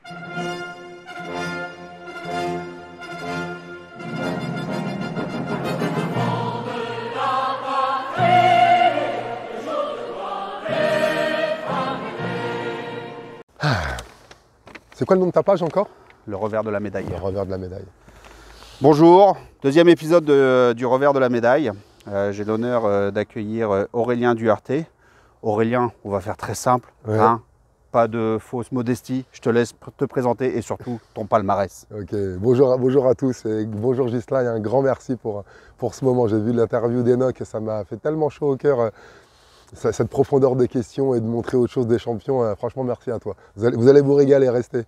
C'est quoi le nom de ta page encore? Le revers de la médaille. Le revers de la médaille. Bonjour, deuxième épisode du revers de la médaille. J'ai l'honneur d'accueillir Aurélien Duarte. Aurélien, on va faire très simple, Ouais. hein, pas de fausse modestie. Je te laisse te présenter et surtout ton palmarès. Ok, bonjour à tous et bonjour Ghislain et un grand merci pour ce moment. J'ai vu l'interview d'Enoch et ça m'a fait tellement chaud au cœur, cette profondeur des questions et de montrer autre chose des champions. Franchement, merci à toi. Vous allez vous régaler, restez.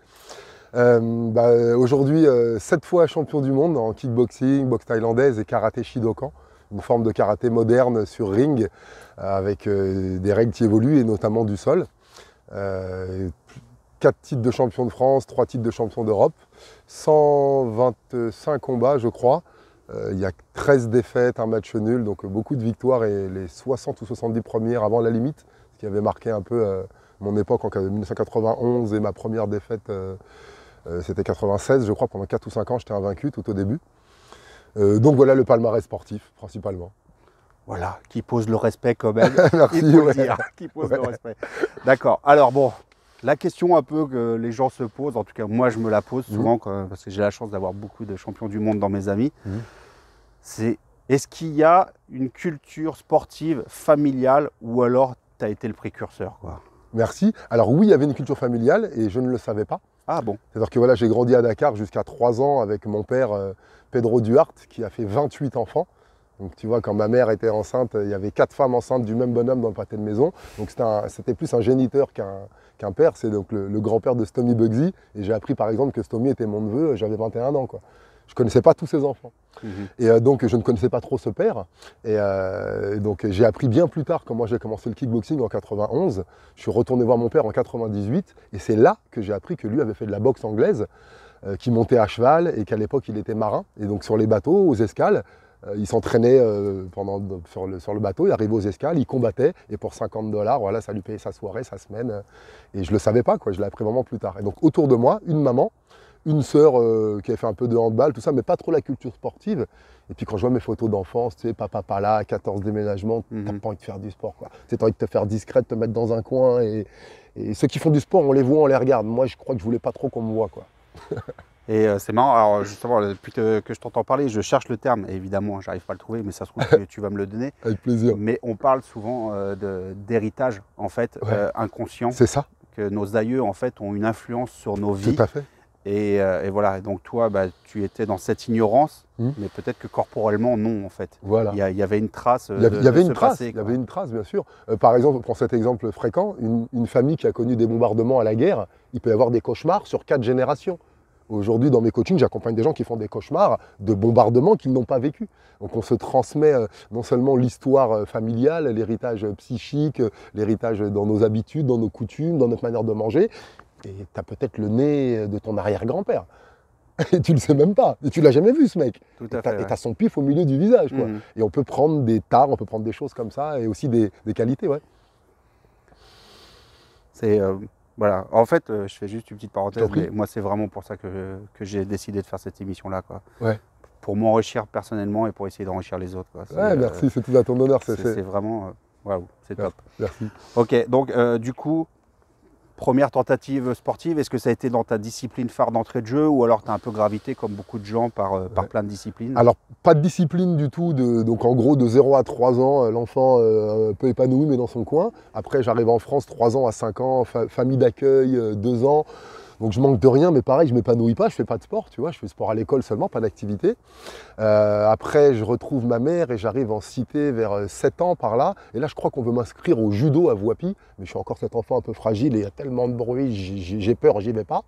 Aujourd'hui, 7 fois champion du monde en kickboxing, boxe thaïlandaise et karaté Shidokan, une forme de karaté moderne sur ring avec des règles qui évoluent et notamment du sol. 4 titres de champion de France, 3 titres de champion d'Europe, 125 combats je crois, il y a 13 défaites, un match nul, donc beaucoup de victoires et les 60 ou 70 premières avant la limite, ce qui avait marqué un peu mon époque en 1991 et ma première défaite c'était 96 je crois, pendant 4 ou 5 ans j'étais invaincu tout au début. Donc voilà le palmarès sportif principalement. Voilà, qui pose le respect quand même. Merci, il faut le ouais. dire, qui pose le respect. D'accord, alors bon, la question un peu que les gens se posent, en tout cas moi je me la pose souvent parce que j'ai la chance d'avoir beaucoup de champions du monde dans mes amis, c'est est-ce qu'il y a une culture sportive familiale ou alors tu as été le précurseur quoi? Merci. Alors oui, il y avait une culture familiale et je ne le savais pas. Ah bon? C'est-à-dire que voilà, j'ai grandi à Dakar jusqu'à 3 ans avec mon père Pedro Duarte qui a fait 28 enfants. Donc tu vois, quand ma mère était enceinte, il y avait 4 femmes enceintes du même bonhomme dans le pâté de maison. Donc c'était plus un géniteur qu'un père. C'est donc le grand-père de Stomy Bugsy. Et j'ai appris par exemple que Stomy était mon neveu, j'avais 21 ans quoi. Je ne connaissais pas tous ses enfants. Et donc je ne connaissais pas trop ce père. Et donc j'ai appris bien plus tard, quand moi j'ai commencé le kickboxing en 91. Je suis retourné voir mon père en 98. Et c'est là que j'ai appris que lui avait fait de la boxe anglaise, qui montait à cheval et qu'à l'époque il était marin. Et donc sur les bateaux, aux escales, il s'entraînait sur le bateau, il arrivait aux escales, il combattait et pour 50 $, voilà, ça lui payait sa soirée, sa semaine. Et je ne le savais pas, quoi, je l'ai appris vraiment plus tard. Et donc autour de moi, une maman, une sœur qui avait fait un peu de handball, tout ça, mais pas trop la culture sportive. Et puis quand je vois mes photos d'enfance, tu sais, papa pas là, 14 déménagements, t'as pas envie de faire du sport, quoi. Tu as envie de te faire discret, de te mettre dans un coin. Et ceux qui font du sport, on les voit, on les regarde. Moi, je crois que je voulais pas trop qu'on me voit, quoi. Et c'est marrant, alors justement, depuis que je t'entends parler, je cherche le terme, et évidemment, j'arrive pas à le trouver, mais ça se trouve que tu vas me le donner. Avec plaisir. Mais on parle souvent d'héritage, en fait, inconscient. C'est ça. Que nos aïeux, en fait, ont une influence sur nos vies. Tout à fait. Et voilà, et donc toi, tu étais dans cette ignorance, mais peut-être que corporellement, non, en fait. Voilà. Il y avait une trace Il y avait une trace, passé, il y avait une trace, bien sûr. Par exemple, pour cet exemple fréquent, une famille qui a connu des bombardements à la guerre, il peut y avoir des cauchemars sur 4 générations. Aujourd'hui, dans mes coachings, j'accompagne des gens qui font des cauchemars de bombardements qu'ils n'ont pas vécu. Donc on se transmet non seulement l'histoire familiale, l'héritage psychique, l'héritage dans nos habitudes, dans nos coutumes, dans notre manière de manger, et tu as peut-être le nez de ton arrière-grand-père. Et tu le sais même pas. Et tu l'as jamais vu, ce mec. Tout à fait, Et tu as son pif au milieu du visage, quoi. Et on peut prendre des tares, on peut prendre des choses comme ça, et aussi des qualités, ouais. C'est... voilà, en fait, je fais juste une petite parenthèse, prie. mais moi c'est vraiment pour ça que j'ai décidé de faire cette émission-là, quoi. Ouais. Pour m'enrichir personnellement et pour essayer d'enrichir les autres, quoi. Ouais, merci, c'est tout à ton honneur. C'est vraiment, waouh, c'est top. Merci. Ok, donc du coup, première tentative sportive, est-ce que ça a été dans ta discipline phare d'entrée de jeu ou alors tu as un peu gravité comme beaucoup de gens par plein de disciplines? Alors, pas de discipline du tout, donc en gros de 0 à 3 ans, l'enfant un peu épanoui mais dans son coin. Après j'arrive en France 3 ans à 5 ans, famille d'accueil 2 ans. Donc je manque de rien, mais pareil, je ne m'épanouis pas, je ne fais pas de sport, tu vois, je fais sport à l'école seulement, pas d'activité. Après, je retrouve ma mère et j'arrive en cité vers 7 ans par là. Et là, je crois qu'on veut m'inscrire au judo à Voipy, mais je suis encore cet enfant un peu fragile et il y a tellement de bruit, j'ai peur, j'y vais pas.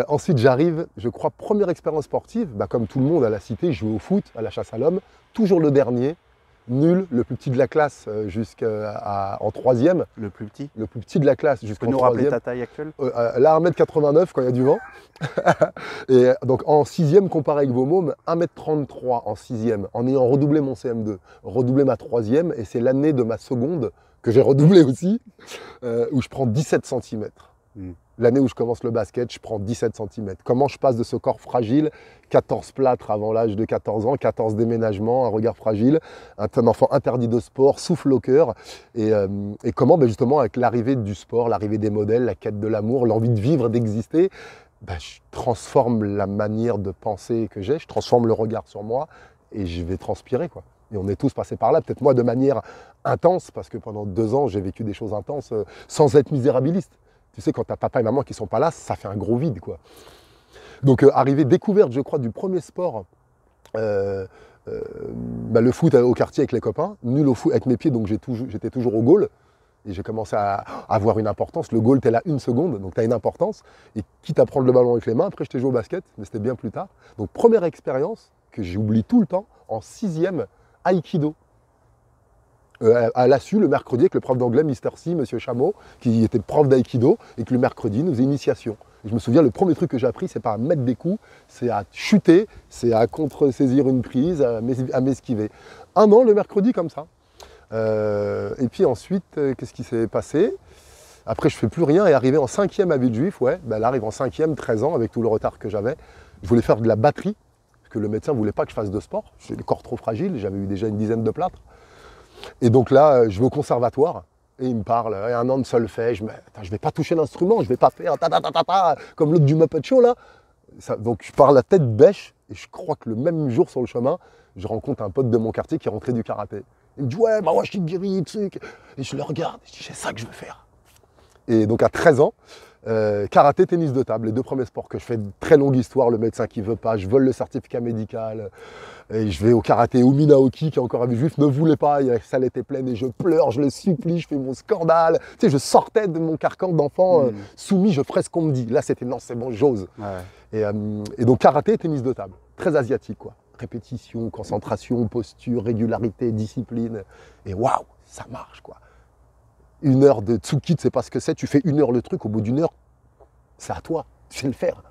Ensuite, j'arrive, je crois, première expérience sportive, comme tout le monde à la cité, je joue au foot, à la chasse à l'homme, toujours le dernier. Nul, le plus petit de la classe en 3e. Le plus petit? Le plus petit de la classe jusqu'en 3e. Tu peux nous rappeler ta taille actuelle? Là, 1m89 quand il y a du vent. Et donc en 6e, comparé avec vos mômes, 1m33 en 6e, en ayant redoublé mon CM2, redoublé ma 3e, et c'est l'année de ma seconde que j'ai redoublé aussi, où je prends 17 cm. L'année où je commence le basket, je prends 17 cm. Comment je passe de ce corps fragile, 14 plâtres avant l'âge de 14 ans, 14 déménagements, un regard fragile, un enfant interdit de sport, souffle au cœur. Et comment justement, avec l'arrivée du sport, l'arrivée des modèles, la quête de l'amour, l'envie de vivre, d'exister, je transforme la manière de penser que j'ai, je transforme le regard sur moi et je vais transpirer, quoi. Et on est tous passés par là, peut-être moi de manière intense, parce que pendant 2 ans, j'ai vécu des choses intenses sans être misérabiliste. Tu sais, quand tu as papa et maman qui ne sont pas là, ça fait un gros vide, quoi. Donc, arrivée découverte, je crois, du premier sport, le foot au quartier avec les copains, nul au foot avec mes pieds, donc j'étais toujours au goal. Et j'ai commencé à avoir une importance. Le goal, tu es là 1 seconde, donc tu as une importance. Et quitte à prendre le ballon avec les mains, après je t'ai joué au basket, mais c'était bien plus tard. Donc, première expérience que j'oublie tout le temps, en 6e, Aïkido. À l'ASU, le mercredi, avec le prof d'anglais, Mr. C, Monsieur Chameau, qui était prof d'aïkido, et que le mercredi, nous faisait initiation. Et je me souviens, le premier truc que j'ai appris, c'est pas à mettre des coups, c'est à chuter, c'est à contre-saisir une prise, à m'esquiver. 1 an, le mercredi, comme ça. Et puis ensuite, qu'est-ce qui s'est passé? Après, je fais plus rien, et arrivé en 5e à Villejuif, là, arrive en 5e, 13 ans, avec tout le retard que j'avais. Je voulais faire de la batterie, parce que le médecin ne voulait pas que je fasse de sport. J'ai le corps trop fragile, j'avais eu déjà une dizaine de plâtres. Et donc là, je vais au conservatoire et il me parle, 1 an de solfège, mais attends, je ne vais pas toucher l'instrument, je ne vais pas faire comme l'autre du Muppet Show là. Donc je pars la tête bêche et je crois que le même jour sur le chemin, je rencontre un pote de mon quartier qui est rentré du karaté. Il me dit ouais, bah ouais, je suis guéri, truc. Et je le regarde et je dis c'est ça que je veux faire. Et donc à 13 ans, karaté, tennis de table, les 2 premiers sports que je fais, très longue histoire, le médecin qui ne veut pas, je vole le certificat médical, et je vais au karaté, au Minaoki qui est encore à Villejuif, ne voulait pas, la salle était pleine et je pleure, je le supplie, je fais mon scandale. Tu sais, je sortais de mon carcan d'enfant soumis, je ferais ce qu'on me dit. Là, c'était non, c'est bon, j'ose. Ouais. Et donc karaté, tennis de table, très asiatique, quoi. Répétition, concentration, posture, régularité, discipline. Et waouh, ça marche, quoi. 1 heure de tsuki, tu sais pas ce que c'est, tu fais 1 heure le truc, au bout d'1 heure, c'est à toi, tu sais le faire.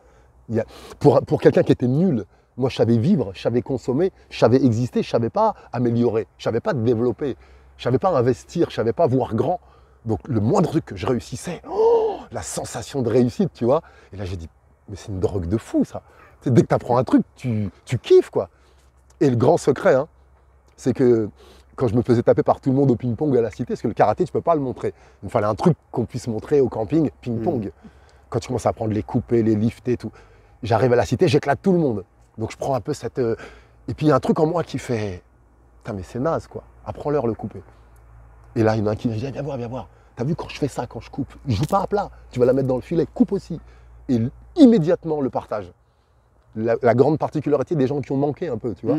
Pour quelqu'un qui était nul, moi je savais vivre, je savais consommer, je savais exister, je savais pas améliorer, je savais pas développer, je savais pas investir, je savais pas voir grand. Donc le moindre truc que je réussissais, la sensation de réussite, tu vois. Et là j'ai dit, mais c'est une drogue de fou ça. Dès que tu apprends un truc, tu kiffes, quoi. Et le grand secret, c'est que quand je me faisais taper par tout le monde au ping-pong à la cité, parce que le karaté, tu peux pas le montrer. Il me fallait un truc qu'on puisse montrer au camping, ping-pong. Quand tu commences à apprendre les couper, les lifter, tout. J'arrive à la cité, j'éclate tout le monde. Donc je prends un peu cette... Et puis il y a un truc en moi qui fait... Putain, mais c'est naze, quoi. Apprends-leur le couper. Et là, il y en a un qui me dit, viens voir, viens voir. T'as vu quand je fais ça, quand je coupe, je joue pas à plat. Tu vas la mettre dans le filet, coupe aussi. Et immédiatement, le partage. La grande particularité des gens qui ont manqué un peu, tu vois.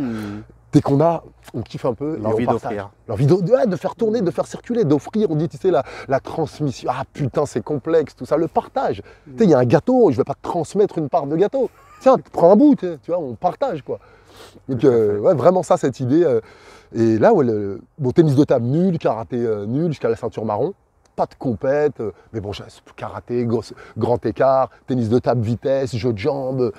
Dès qu'on a, on kiffe un peu. L'envie d'offrir. L'envie de faire tourner, de faire circuler, d'offrir. On dit, tu sais, la transmission. Ah putain, c'est complexe, tout ça. Le partage. Tu sais, il y a un gâteau, je ne vais pas te transmettre une part de gâteau. Tiens, prends un bout, tu vois, on partage, quoi. Donc, ouais, vraiment ça, cette idée. Et là, ouais, bon, tennis de table nul, karaté nul, jusqu'à la ceinture marron. Pas de compète, mais bon, karaté, grand écart, tennis de table, vitesse, jeu de jambes.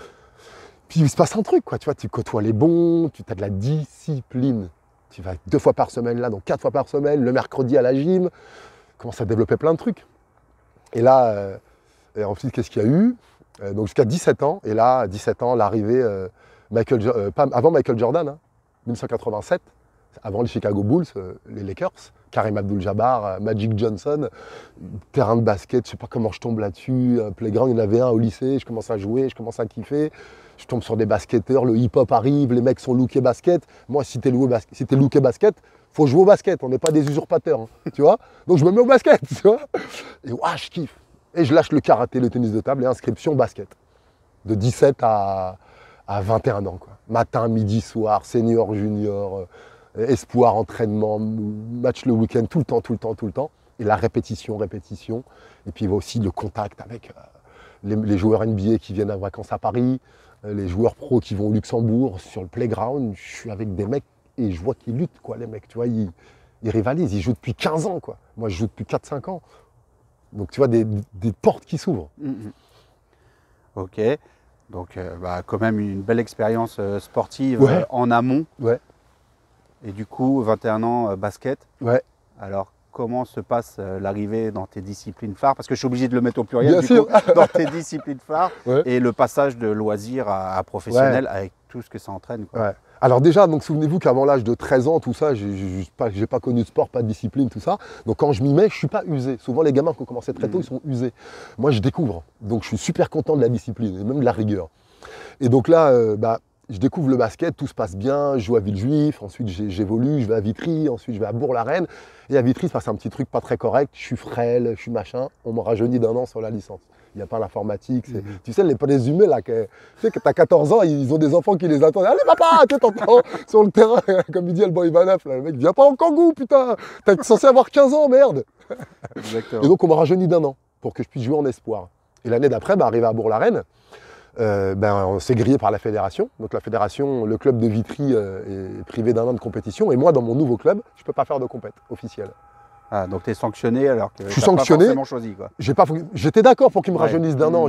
Puis il se passe un truc, quoi, tu vois, tu côtoies les bons, tu as de la discipline. Tu vas 2 fois par semaine là, donc 4 fois par semaine, le mercredi à la gym. Commence à développer plein de trucs. Et là, et ensuite, qu'est-ce qu'il y a eu? Donc jusqu'à 17 ans, et là, à 17 ans, l'arrivée, avant Michael Jordan, 1987, avant les Chicago Bulls, les Lakers, Kareem Abdul-Jabbar, Magic Johnson, terrain de basket, je sais pas comment je tombe là-dessus, un playground, il y en avait un au lycée, je commence à jouer, je commence à kiffer, je tombe sur des basketteurs, le hip-hop arrive, les mecs sont lookés basket. Moi, si t'es looké basket, faut jouer au basket, on n'est pas des usurpateurs, tu vois. Donc je me mets au basket, tu vois. Et ouah, je kiffe. Et je lâche le karaté, le tennis de table et inscription basket. De 17 à 21 ans, quoi. Matin, midi, soir, senior, junior, espoir, entraînement, match le week-end, tout le temps. Et la répétition. Et puis il y a aussi le contact avec les joueurs NBA qui viennent en vacances à Paris, les joueurs pros qui vont au Luxembourg, sur le playground. Je suis avec des mecs et je vois qu'ils luttent, quoi, les mecs. Tu vois, ils rivalisent, ils jouent depuis 15 ans, quoi. Moi, je joue depuis 4-5 ans. Donc, tu vois, des portes qui s'ouvrent. Ok. Donc, quand même une belle expérience sportive en amont. Ouais. Et du coup, 21 ans, basket. Ouais. Alors, comment se passe l'arrivée dans tes disciplines phares? Parce que je suis obligé de le mettre au pluriel, Bien du sûr. coup, dans tes disciplines phares, Ouais. et le passage de loisir à professionnel avec tout ce que ça entraîne, quoi. Ouais. Alors déjà, donc souvenez-vous qu'avant l'âge de 13 ans, tout ça, j'ai pas connu de sport, pas de discipline, tout ça. Donc quand je m'y mets, je suis pas usé. Souvent les gamins qui ont commencé très tôt, ils sont usés. Moi, je découvre. Donc je suis super content de la discipline et même de la rigueur. Et donc là, je découvre le basket, tout se passe bien, je joue à Villejuif, ensuite j'évolue, je vais à Vitry, ensuite je vais à Bourg-la-Reine. Et à Vitry, il se passe un petit truc pas très correct, je suis frêle, je suis machin, on me rajeunit d'1 an sur la licence. Il n'y a pas l'informatique. Tu sais, les présumés, là, tu sais que tu as 14 ans, ils ont des enfants qui les attendent. Allez, papa, tu t'entends sur le terrain, comme il dit Alban Ivanov, là, le mec, viens pas en kangou, putain, t'es censé avoir 15 ans, merde. Exactement. Et donc, on m'a rajeuni d'1 an pour que je puisse jouer en espoir. Et l'année d'après, arrivé à Bourg-la-Reine, on s'est grillé par la fédération. Donc la fédération, le club de Vitry est privé d'1 an de compétition. Et moi, dans mon nouveau club, je ne peux pas faire de compète officielle. Ah, donc tu es sanctionné alors que je suis t'as sanctionné. pas forcément choisi, quoi. J'étais d'accord pour qu'ils me rajeunissent d'1 an.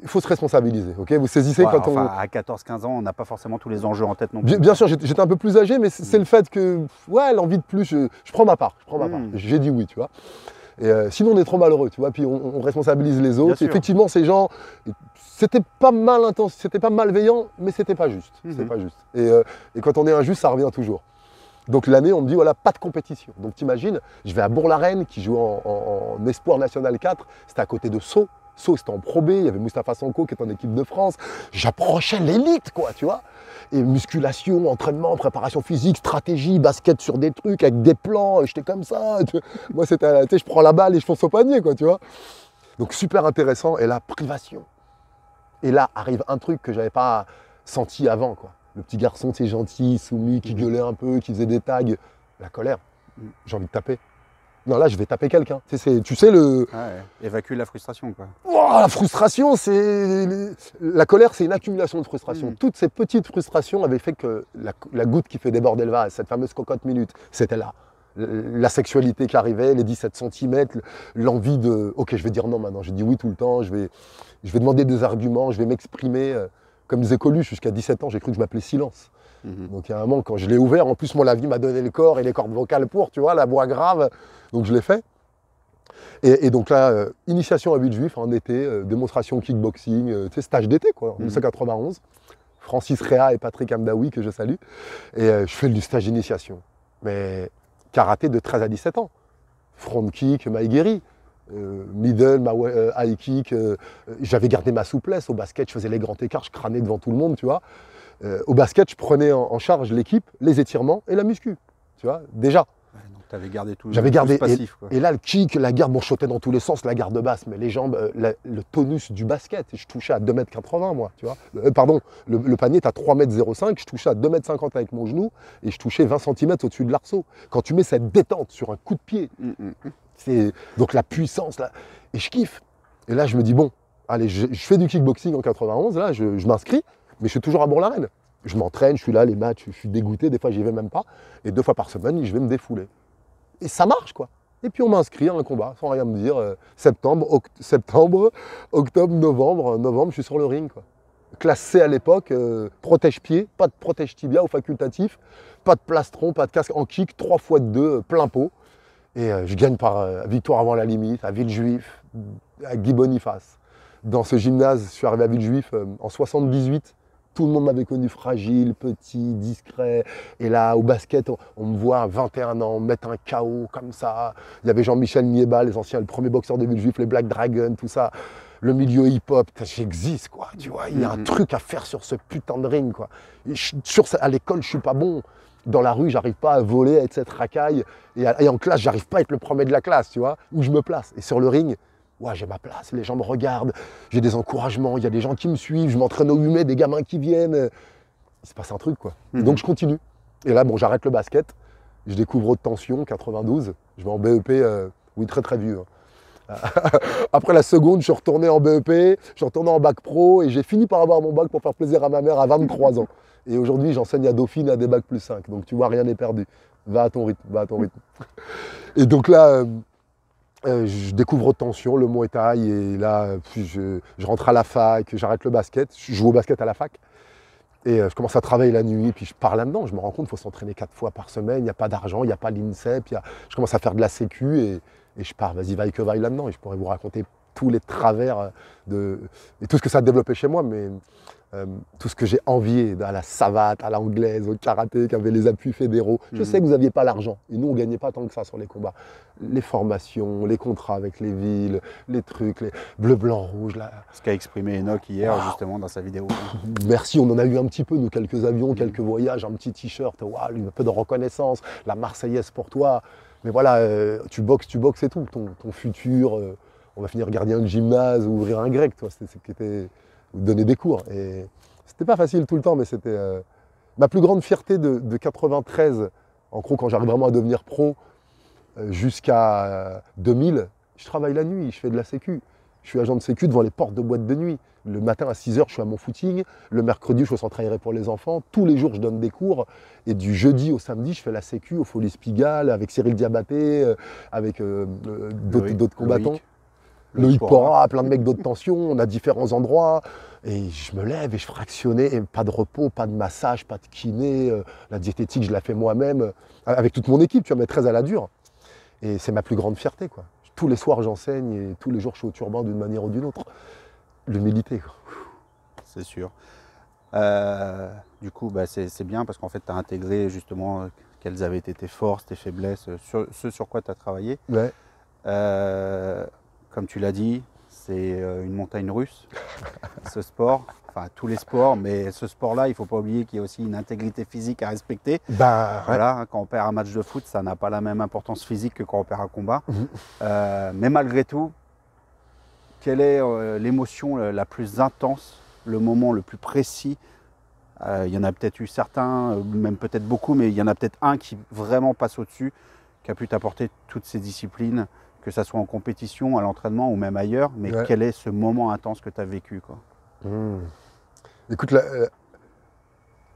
Il faut se responsabiliser. Okay, vous saisissez Ouais, quand enfin, à 14-15 ans, on n'a pas forcément tous les enjeux en tête non plus. Bien sûr, j'étais un peu plus âgé, mais c'est le fait que, ouais, l'envie de plus, je prends ma part. J'ai dit oui, tu vois. Et sinon, on est trop malheureux, tu vois. Puis on responsabilise les autres. Effectivement, ces gens, c'était pas malveillant, mais c'était pas juste. C'était pas juste. Et quand on est injuste, ça revient toujours. Donc l'année, on me dit, voilà, pas de compétition. Donc t'imagines, je vais à Bourg-la-Reine, qui joue en Espoir National 4. C'était à côté de Sceaux. Sceaux, c'était en Pro B. Il y avait Moustapha Sanko qui était en équipe de France. J'approchais l'élite, quoi, tu vois. Et musculation, entraînement, préparation physique, stratégie, basket sur des trucs, avec des plans. J'étais comme ça. Moi, c'était, tu sais, je prends la balle et je fonce au panier, quoi, tu vois. Donc super intéressant. Et là, privation. Et là, arrive un truc que j'avais pas senti avant, quoi. Le petit garçon, tu sais, gentil, soumis, qui gueulait un peu, qui faisait des tags. La colère. J'ai envie de taper. Non, là, je vais taper quelqu'un. Tu sais, le... Ouais, évacuer la frustration, quoi. Oh, la frustration, la colère, c'est une accumulation de frustration. Toutes ces petites frustrations avaient fait que la goutte qui fait déborder le vase, cette fameuse cocotte minute, c'était là. La sexualité qui arrivait, les 17 cm, l'envie de... Ok, je vais dire non maintenant. Je dis oui tout le temps. Je vais demander des arguments, je vais m'exprimer. Comme disait Coluche, jusqu'à 17 ans, j'ai cru que je m'appelais Silence. Donc il y a un moment, quand je l'ai ouvert, en plus, moi, la vie m'a donné le corps et les cordes vocales pour, tu vois, la voix grave. Donc je l'ai fait. Et donc là, initiation à Villejuif en été, démonstration kickboxing, tu sais, stage d'été, quoi, en 1991. Francis Réa et Patrick Amdaoui, que je salue. Et je fais du stage d'initiation. Mais karaté de 13 à 17 ans. Front kick, maïgeri. Middle, high kick, j'avais gardé ma souplesse. Au basket, je faisais les grands écarts, je crânais devant tout le monde, tu vois. Au basket, je prenais en charge l'équipe, les étirements et la muscu, tu vois, déjà. Ouais, donc tu avais gardé tout. J'avais gardé, passif, quoi. et là, le kick, la garde, bon, je sautais dans tous les sens, la garde basse, mais les jambes, le tonus du basket, je touchais à 2,80 m, moi, tu vois. Pardon, le panier est à 3,05 m, je touchais à 2,50 m avec mon genou, et je touchais 20 cm au-dessus de l'arceau. Quand tu mets cette détente sur un coup de pied, donc la puissance, là, et je kiffe. Et là, je me dis, bon, allez, je fais du kickboxing en 91, là, je m'inscris, mais je suis toujours à Bourg-la-Reine. Je m'entraîne, je suis là, les matchs, je suis dégoûté, des fois, j'y vais même pas. Et 2 fois par semaine, je vais me défouler. Et ça marche, quoi. Et puis, on m'inscrit à un combat, sans rien me dire. Septembre, octobre, novembre, je suis sur le ring, quoi. Classe C à l'époque, protège-pied, pas de protège-tibia au facultatif, pas de plastron, pas de casque en kick, 3 fois 2, plein pot. Et je gagne par victoire avant la limite, à Villejuif, à Guy Boniface. Dans ce gymnase, je suis arrivé à Villejuif en 78. Tout le monde m'avait connu fragile, petit, discret. Et là, au basket, on me voit à 21 ans mettre un KO comme ça. Il y avait Jean-Michel Nieba, les anciens, le premier boxeur de Villejuif, les Black Dragons, tout ça. Le milieu hip-hop, j'existe, quoi. Tu vois, il y a un truc à faire sur ce putain de ring, quoi. À l'école, je suis pas bon. Dans la rue, j'arrive pas à voler, à être cette racaille. Et en classe, j'arrive pas à être le premier de la classe, tu vois, où je me place. Et sur le ring, ouais, j'ai ma place, les gens me regardent, j'ai des encouragements, il y a des gens qui me suivent, je m'entraîne au 8 mai, des gamins qui viennent. Il se passe un truc, quoi. Et donc, je continue. Et là, bon, j'arrête le basket, je découvre haute tension, 92, je vais en BEP, oui, très très vieux. Après la seconde, je suis retourné en BEP, je suis retourné en bac pro et j'ai fini par avoir mon bac pour faire plaisir à ma mère à 23 ans. Et aujourd'hui, j'enseigne à Dauphine à des bacs plus 5. Donc tu vois, rien n'est perdu. Va à ton rythme, va à ton rythme. Et donc là, je découvre haute tension, le Muay Thai. Et là, puis je rentre à la fac, j'arrête le basket. Je joue au basket à la fac. Et je commence à travailler la nuit, puis je pars là-dedans. Je me rends compte qu'il faut s'entraîner 4 fois par semaine, il n'y a pas d'argent, il n'y a pas l'INSEP. Je commence à faire de la sécu et je pars, vas-y, vaille que vaille là-dedans. Et je pourrais vous raconter tous les travers et tout ce que ça a développé chez moi, mais tout ce que j'ai envié à la savate, à l'anglaise, au karaté, qui avait les appuis fédéraux. Je sais que vous n'aviez pas l'argent. Et nous, on ne gagnait pas tant que ça sur les combats. Les formations, les contrats avec les villes, les trucs, les bleu, blanc, rouge. Là. Ce qu'a exprimé Enoch hier, justement, dans sa vidéo. Merci, on en a eu un petit peu, nous, quelques avions, quelques voyages, un petit t-shirt, wow, un peu de reconnaissance, la Marseillaise pour toi. Mais voilà, tu boxes et tout. Ton futur, on va finir gardien de gymnase ou ouvrir un grec, toi. C'était donner des cours. Et c'était pas facile tout le temps, mais c'était ma plus grande fierté de 93, en gros, quand j'arrive vraiment à devenir pro, jusqu'à 2000, je travaille la nuit, je fais de la sécu. Je suis agent de sécu devant les portes de boîtes de nuit. Le matin à 6h, je suis à mon footing. Le mercredi, je suis au centre aéré pour les enfants. Tous les jours, je donne des cours. Et du jeudi au samedi, je fais la sécu au Folies Pigalle, avec Cyril Diabaté, avec d'autres combattants. Loïc Porra, plein de mecs d'autres tensions. On a différents endroits. Et je me lève et je fractionnais. Et pas de repos, pas de massage, pas de kiné. La diététique, je la fais moi-même. Avec toute mon équipe, tu vois, mais très à la dure. Et c'est ma plus grande fierté, quoi. Tous les soirs, j'enseigne et tous les jours, je suis au turban d'une manière ou d'une autre. L'humilité, quoi. C'est sûr. Du coup, bah, c'est bien parce qu'en fait, tu as intégré justement quelles avaient été tes forces, tes faiblesses, ce sur quoi tu as travaillé. Ouais. Comme tu l'as dit, c'est une montagne russe, ce sport. Enfin, tous les sports, mais ce sport-là, il ne faut pas oublier qu'il y a aussi une intégrité physique à respecter. Bah, voilà, quand on perd un match de foot, ça n'a pas la même importance physique que quand on perd un combat. Mais malgré tout, quelle est l'émotion la plus intense, le moment le plus précis? Il y en a peut-être eu certains, même peut-être beaucoup, mais il y en a peut-être un qui vraiment passe au-dessus, qui a pu t'apporter toutes ces disciplines, que ce soit en compétition, à l'entraînement ou même ailleurs. Mais quel est ce moment intense que tu as vécu, quoi? Écoute,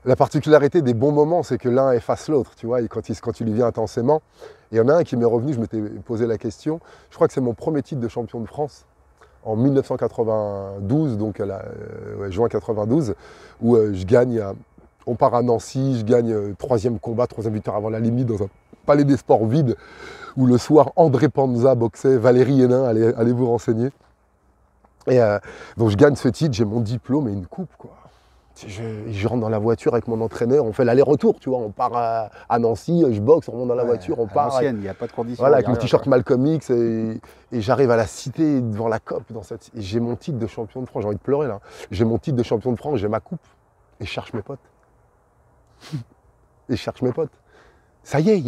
la particularité des bons moments, c'est que l'un efface l'autre, tu vois, et quand il lui vient intensément. Et il y en a un qui m'est revenu, je m'étais posé la question, je crois que c'est mon premier titre de champion de France, en 1992, donc juin 92, où je gagne, on part à Nancy, je gagne troisième victoire avant la limite, dans un palais des sports vide, où le soir, André Panza boxait, Valérie Hénin, allez vous renseigner. Et donc je gagne ce titre, j'ai mon diplôme et une coupe, quoi. Je rentre dans la voiture avec mon entraîneur, on fait l'aller-retour, tu vois, on part à Nancy, je boxe, on monte dans la voiture, on part. Il n'y a pas de conditions. Voilà, avec mon t-shirt Malcolm X, et j'arrive à la cité devant la COP, et j'ai mon titre de champion de France, j'ai envie de pleurer là. J'ai mon titre de champion de France, j'ai ma coupe, et je cherche mes potes. Ça y est, il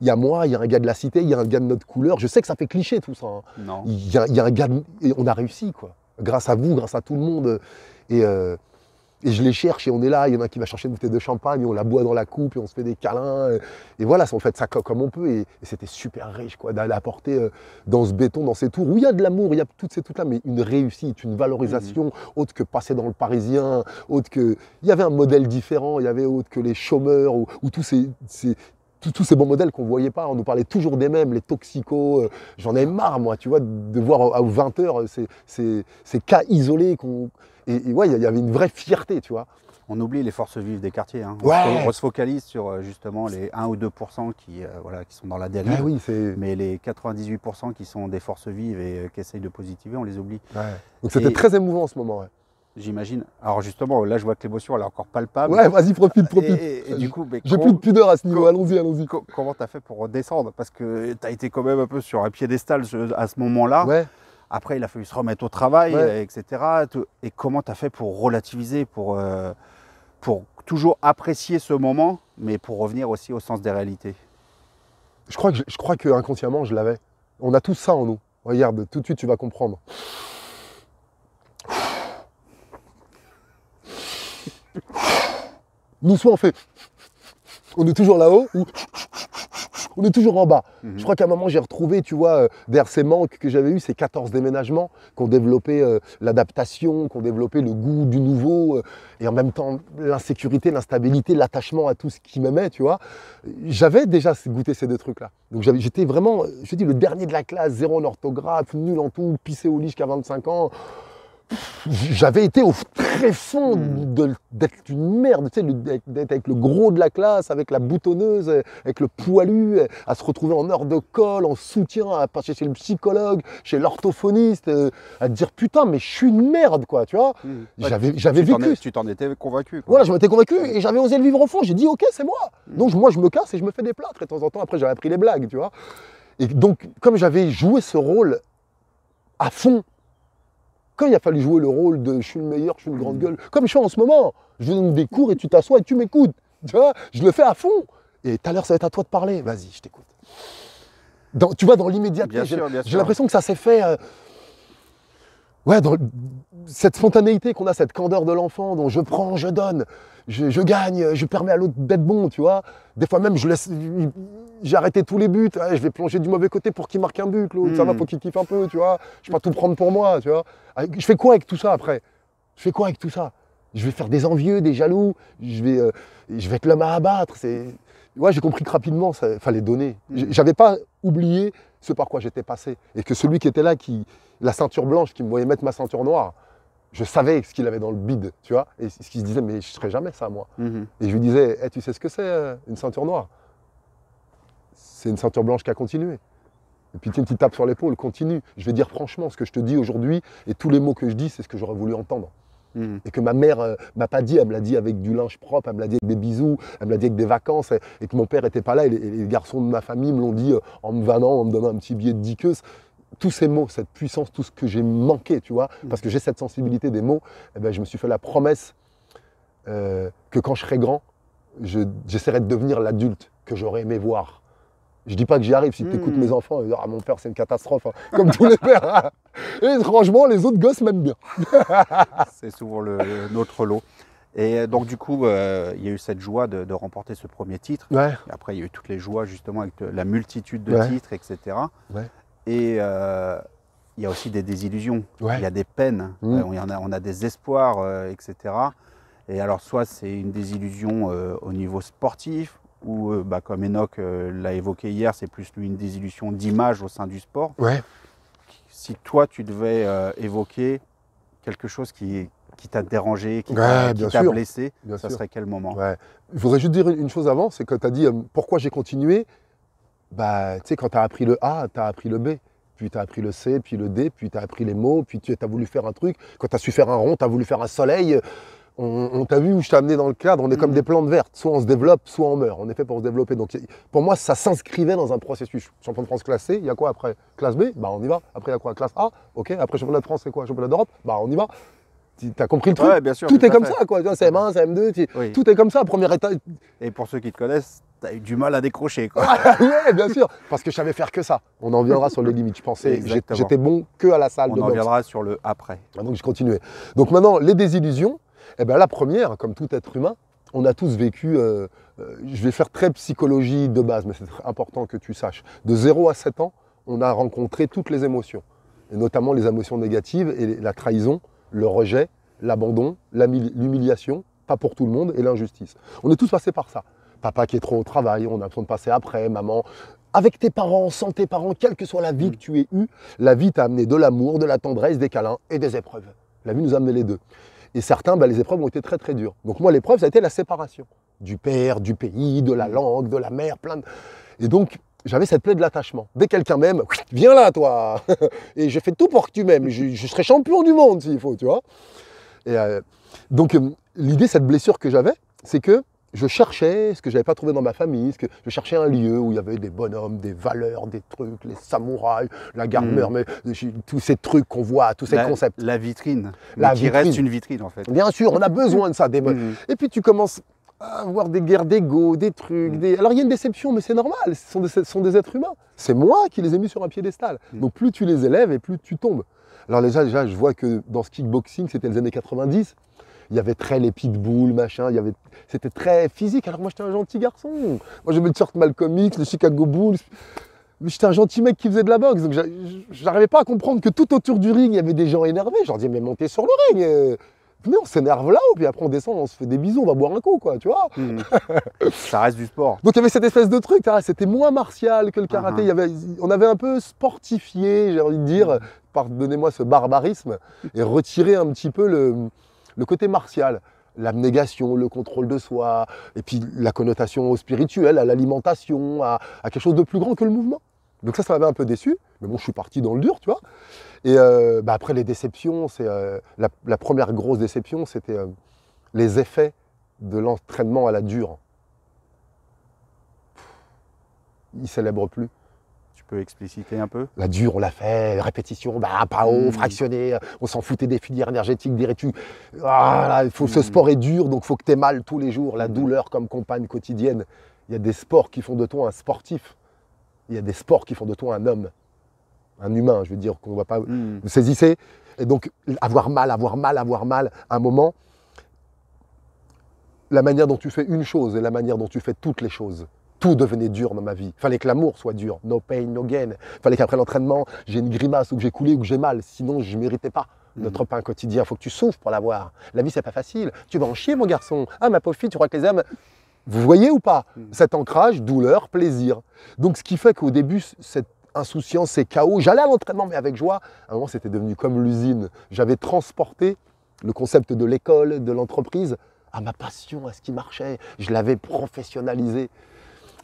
y a moi, il y a un gars de la cité, il y a un gars de notre couleur. Je sais que ça fait cliché tout ça. Hein. Non. Il y a un gars, et on a réussi, quoi. Grâce à vous, grâce à tout le monde. Et je les cherche et on est là. Il y en a un qui va chercher une bouteille de champagne, on la boit dans la coupe et on se fait des câlins. Et voilà, on fait ça comme on peut. Et c'était super riche, quoi, d'aller apporter dans ce béton, dans ces tours où il y a de l'amour, il y a toutes ces trucs-là, mais une réussite, une valorisation autre que passer dans le Parisien, autre que. Il y avait un modèle différent, il y avait autre que les chômeurs ou tous ces bons modèles qu'on ne voyait pas. On nous parlait toujours des mêmes, les toxicos. J'en ai marre, moi, tu vois, de voir à 20h ces cas isolés. Et ouais, il y avait une vraie fierté, tu vois. On oublie les forces vives des quartiers. Hein. On se focalise sur justement les 1 ou 2% qui sont dans la dérive. Oui, mais les 98% qui sont des forces vives et qui essayent de positiver, on les oublie. Ouais. Donc c'était très émouvant ce moment. Ouais. J'imagine. Alors justement, là je vois que l'émotion elle est encore palpable. Ouais, vas-y, profite. Et du coup, j'ai plus de pudeur à ce niveau, allons-y. Comment tu as fait pour redescendre? Parce que tu as été quand même un peu sur un piédestal à ce moment-là. Ouais. Après, il a fallu se remettre au travail, etc. Et comment tu as fait pour relativiser, pour toujours apprécier ce moment, mais pour revenir aussi au sens des réalités? Je crois que inconsciemment, je l'avais. On a tout ça en nous. Regarde, tout de suite, tu vas comprendre. Nous, soit on est toujours là-haut, ou on est toujours en bas. Je crois qu'à un moment, j'ai retrouvé, tu vois, derrière ces manques que j'avais eus, ces 14 déménagements, qui ont développé l'adaptation, qui ont développé le goût du nouveau, et en même temps, l'insécurité, l'instabilité, l'attachement à tout ce qui m'aimait, tu vois. J'avais déjà goûté ces deux trucs-là. Donc j'étais vraiment, je te dis, le dernier de la classe, zéro en orthographe, nul en tout, pissé au lit jusqu'à 25 ans. j'avais été au très fond d'être une merde, tu sais, d'être avec le gros de la classe, avec la boutonneuse, avec le poilu, à se retrouver en heure de colle, en soutien, à passer chez le psychologue, chez l'orthophoniste, à te dire putain, mais je suis une merde, quoi, tu vois. J'avais vécu. Tu t'en étais convaincu, quoi. Voilà, je m'étais convaincu et j'avais osé le vivre au fond. J'ai dit ok, c'est moi. Donc moi, je me casse et je me fais des plâtres. Et de temps en temps, après, j'avais appris les blagues, tu vois. Et donc, comme j'avais joué ce rôle à fond, quand il a fallu jouer le rôle de je suis le meilleur, je suis une grande gueule, comme je fais en ce moment, je donne des cours et tu t'assois et tu m'écoutes. Tu vois, je le fais à fond. Et tout à l'heure, ça va être à toi de parler. Vas-y, je t'écoute. Tu vois, dans l'immédiateté, j'ai l'impression que ça s'est fait. Ouais, dans cette spontanéité qu'on a, cette candeur de l'enfant, dont je prends, je donne, je gagne, je permets à l'autre d'être bon, tu vois. Des fois même, j'ai arrêté tous les buts, je vais plonger du mauvais côté pour qu'il marque un but, l'autre, ça va, faut qu'il kiffe un peu, tu vois. Je vais pas tout prendre pour moi, tu vois. Je fais quoi avec tout ça après? Je fais quoi avec tout ça? Je vais faire des envieux, des jaloux, je vais être l'homme à abattre. Ouais, j'ai compris que rapidement, il fallait donner. J'avais pas oublié ce par quoi j'étais passé. Et que celui qui était là, la ceinture blanche, qui me voyait mettre ma ceinture noire, je savais ce qu'il avait dans le bide, tu vois. Et ce qu'il se disait, mais je ne serais jamais ça, moi. Et je lui disais, tu sais ce que c'est, une ceinture noire? C'est une ceinture blanche qui a continué. Et puis tu me tapes sur l'épaule, continue. Je vais dire franchement, ce que je te dis aujourd'hui, et tous les mots que je dis, c'est ce que j'aurais voulu entendre. Et que ma mère m'a pas dit, elle me l'a dit avec du linge propre, elle me l'a dit avec des bisous, elle me l'a dit avec des vacances, et que mon père n'était pas là, et les garçons de ma famille me l'ont dit en me vannant, en me donnant un petit billet de 10 queues. Tous ces mots, cette puissance, tout ce que j'ai manqué, tu vois, parce que j'ai cette sensibilité des mots, eh ben, je me suis fait la promesse que quand je serai grand, j'essaierai de devenir l'adulte que j'aurais aimé voir. Je dis pas que j'y arrive, si tu écoutes mes enfants, ils disent, ah, mon père c'est une catastrophe, hein, comme tous les pères. Hein. Et franchement, les autres gosses m'aiment bien. C'est souvent notre lot. Et donc du coup, il y a eu cette joie de remporter ce premier titre. Ouais. Et après, il y a eu toutes les joies justement avec la multitude de titres, etc. Ouais. Et il y a aussi des désillusions, il y a des peines, on a des espoirs, etc. Et alors soit c'est une désillusion au niveau sportif, ou comme Enoch l'a évoqué hier, c'est plus lui une désillusion d'image au sein du sport. Ouais. Si toi tu devais évoquer quelque chose qui t'a dérangé, qui t'a blessé, ça serait quel moment? Je voudrais juste dire une chose avant, c'est que tu as dit pourquoi j'ai continué. Bah, tu sais, quand tu as appris le A, tu as appris le B, puis tu as appris le C, puis le D, puis tu as appris les mots, puis tu as voulu faire un truc. Quand tu as su faire un rond, tu as voulu faire un soleil. On t'a vu où je t'ai amené dans le cadre, on est comme des plantes vertes. Soit on se développe, soit on meurt. On est fait pour se développer. Donc pour moi, ça s'inscrivait dans un processus. Champion de France classe C, il y a quoi après? Classe B, bah on y va. Après, il y a quoi? Classe A, ok. Après, championnat de France, c'est quoi? Championnat d'Europe, bah on y va. Tu as compris le truc? Ouais, bien sûr, tout est comme ça, quoi. C'est M1, c'est M2, tout est comme ça, première étape. Et pour ceux qui te connaissent, tu as eu du mal à décrocher, quoi. Oui, bien sûr, parce que je savais faire que ça. On en viendra sur les limites. Je pensais, j'étais bon que à la salle de boxe. On en viendra sur le après. Donc je continuais. Donc maintenant, les désillusions, eh ben, la première, comme tout être humain, on a tous vécu, je vais faire très psychologie de base, mais c'est très important que tu saches. De 0 à 7 ans, on a rencontré toutes les émotions, et notamment les émotions négatives et la trahison, le rejet, l'abandon, l'humiliation, pas pour tout le monde, et l'injustice. On est tous passés par ça. Papa qui est trop au travail, on a besoin de passer après, maman. Avec tes parents, sans tes parents, quelle que soit la vie que tu aies eue, la vie t'a amené de l'amour, de la tendresse, des câlins et des épreuves. La vie nous a amené les deux. Et certains, les épreuves ont été très très dures. Donc moi, l'épreuve, ça a été la séparation. Du père, du pays, de la langue, de la mère, plein de... Et donc, j'avais cette plaie de l'attachement. Dès que quelqu'un m'aime, viens là, toi. Et je fais tout pour que tu m'aimes. Je serai champion du monde s'il faut, tu vois. Et donc, l'idée, cette blessure que j'avais, c'est que je cherchais ce que je n'avais pas trouvé dans ma famille, je cherchais un lieu où il y avait des bonhommes, des valeurs, des trucs, les samouraïs, la garde-mère, tous ces trucs qu'on voit, tous ces concepts. La vitrine, qui reste une vitrine en fait. Bien sûr, on a besoin de ça. Et puis tu commences à avoir des guerres d'ego, des trucs. Alors il y a une déception, mais c'est normal, ce sont des êtres humains. C'est moi qui les ai mis sur un piédestal. Donc plus tu les élèves et plus tu tombes. Alors déjà je vois que dans ce kickboxing, c'était les années 90. Il y avait très les pitbulls, machin, c'était très physique. Alors moi, j'étais un gentil garçon. Moi, j'aimais le short Malcolm X, le Chicago Bulls. Mais j'étais un gentil mec qui faisait de la boxe. Donc, j'arrivais pas à comprendre que tout autour du ring, il y avait des gens énervés. Je leur disais, mais montez sur le ring. venez, on s'énerve là, puis après on descend, on se fait des bisous, on va boire un coup, quoi, tu vois. Ça reste du sport. Donc il y avait cette espèce de truc, c'était moins martial que le karaté. On avait un peu sportifié, j'ai envie de dire, pardonnez-moi ce barbarisme, et retiré un petit peu le côté martial. L'abnégation, le contrôle de soi, et puis la connotation au spirituel, à l'alimentation, à quelque chose de plus grand que le mouvement. Donc ça m'avait un peu déçu, mais bon, je suis parti dans le dur, tu vois. Et après les déceptions, la première grosse déception, c'était les effets de l'entraînement à la dure. Ils ne célèbrent plus. Tu peux expliciter un peu? La dure, on l'a fait, répétition, pas haut, fractionné, on s'en foutait des filières énergétiques, des rétus. Ce sport est dur, donc il faut que tu aies mal tous les jours, la douleur comme compagne quotidienne. Il y a des sports qui font de toi un sportif. Il y a des sports qui font de toi un homme, un humain, je veux dire, qu'on ne va pas... Vous saisissez? Et donc, avoir mal, à un moment, la manière dont tu fais une chose et la manière dont tu fais toutes les choses, tout devenait dur dans ma vie. Il fallait que l'amour soit dur, no pain, no gain. Il fallait qu'après l'entraînement, j'ai une grimace ou que j'ai coulé ou que j'ai mal, sinon je ne méritais pas notre pain quotidien. Il faut que tu souffres pour l'avoir. La vie, c'est pas facile. Tu vas en chier, mon garçon. Ah, ma pauvre fille, tu crois que les hommes... Vous voyez ou pas cet ancrage, douleur, plaisir. Donc ce qui fait qu'au début, cette insouciance, ces chaos, j'allais à l'entraînement mais avec joie. À un moment, c'était devenu comme l'usine. J'avais transporté le concept de l'école, de l'entreprise, à ma passion, à ce qui marchait. Je l'avais professionnalisé.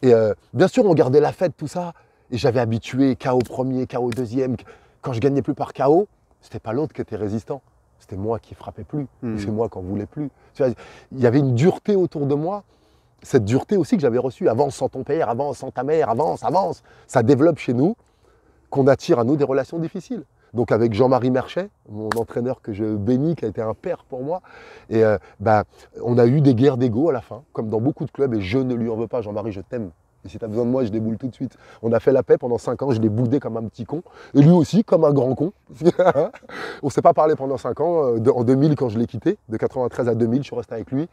Et bien sûr, on gardait la fête, tout ça. Et j'avais habitué KO premier, KO deuxième. Quand je gagnais plus par KO, c'était pas l'autre qui était résistant. C'était moi qui frappais plus. C'est moi qui en voulais plus. Tu vois, il y avait une dureté autour de moi. Cette dureté aussi que j'avais reçue, avance sans ton père, avance sans ta mère, avance, avance. Ça développe chez nous qu'on attire à nous des relations difficiles. Donc avec Jean-Marie Merchet, mon entraîneur que je bénis, qui a été un père pour moi, et on a eu des guerres d'ego à la fin, comme dans beaucoup de clubs, et je ne lui en veux pas, Jean-Marie, je t'aime. Et si tu as besoin de moi, je déboule tout de suite. On a fait la paix pendant 5 ans, je l'ai boudé comme un petit con, et lui aussi comme un grand con. On ne s'est pas parlé pendant 5 ans, en 2000 quand je l'ai quitté, de 93 à 2000, je suis resté avec lui.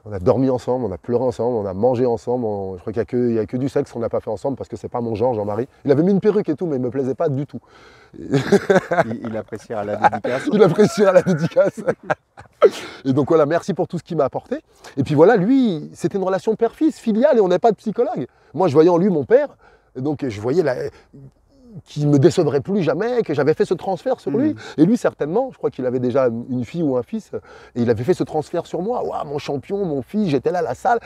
On a dormi ensemble, on a pleuré ensemble, on a mangé ensemble. Je crois qu'il n'y a que du sexe qu'on n'a pas fait ensemble parce que c'est pas mon genre, Jean-Marie. Il avait mis une perruque et tout, mais il ne me plaisait pas du tout. Il appréciera la dédicace. Il appréciera la dédicace. Et donc voilà, merci pour tout ce qu'il m'a apporté. Et puis voilà, lui, c'était une relation père-fils, filiale, et on n'est pas de psychologue. Moi, je voyais en lui mon père, donc je voyais qu'il ne me décevrait plus jamais, que j'avais fait ce transfert sur lui. Et lui, certainement, je crois qu'il avait déjà une fille ou un fils, et il avait fait ce transfert sur moi. Waouh, mon champion, mon fils, j'étais là à la salle.